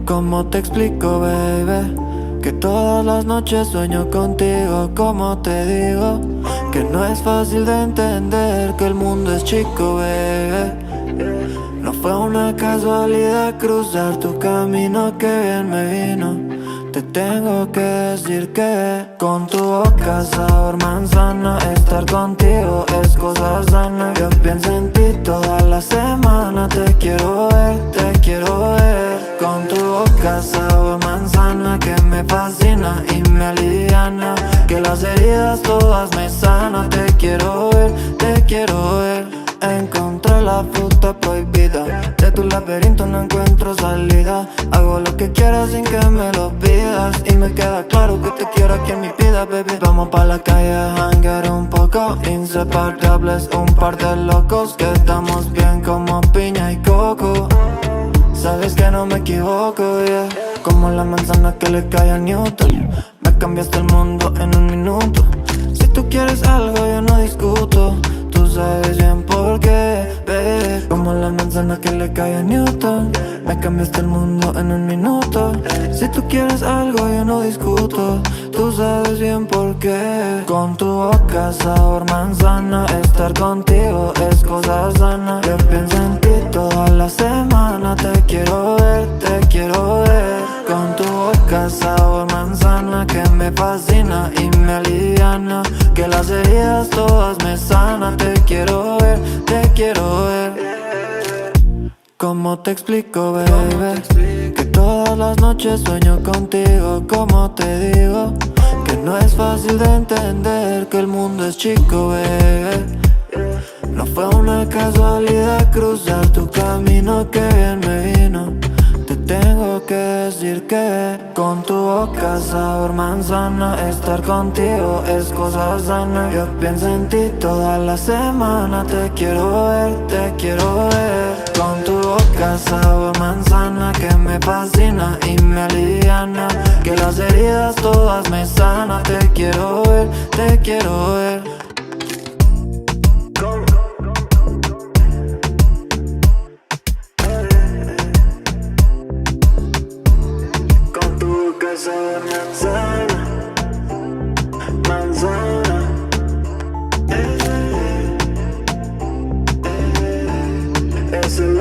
¿Cómo te explico, baby? Que todas las noches sueño contigo. ¿Cómo te digo? Que no es fácil de entender que el mundo es chico, baby. No fue una casualidad cruzar tu camino, que bien me vino. Te tengo que decir que con tu boca sabor manzana, estar contigo es cosa sana. Yo pienso en ti toda la semana, te quiero ver, te quiero ver. Con tu boca sabor manzana que me fascina y me aliviana, que las heridas todas me sanan. Te quiero ver, te quiero ver. Encontré la fruta prohibida, de tu laberinto no encuentro salida. Hago lo que quieras sin que me lo pidas, y me queda claro que te quiero aquí en mi vida, baby. Vamos pa' la calle a janguear un poco, inseparables, un par de locos, que estamos bien como piña y coco. Sabes que no me equivoco, yeah. Como la manzana que le cae a Newton, me cambiaste el mundo en un minuto. Si tú quieres algo yo no discuto, tú sabes bien por qué, baby. Como la manzana que le cae a Newton, me cambiaste el mundo en un minuto. Si tú quieres algo yo no discuto, tú sabes bien por qué. Con tu boca sabor manzana, estar contigo es cosa sana. Yo pienso en ti toda la semana, te quiero ver, te quiero ver. Con tu boca sabor manzana que me fascina y me aliviana, que las heridas todas me sanan. Te quiero ver, te quiero ver. ¿Cómo te explico, baby? Que todas las noches sueño contigo. ¿Cómo te digo? Que no es fácil de entender que el mundo es chico, baby. No fue una casualidad cruzar tu camino, que bien me vino. Te tengo que decir que con tu boca sabor manzana, estar contigo es cosa sana. Yo pienso en ti toda la semana, te quiero ver, te quiero ver. Con tu boca sabor manzana que me fascina y me aliviana, que las heridas todas me sanan. Te quiero ver, te quiero ver. Sabor manzana, manzana, es el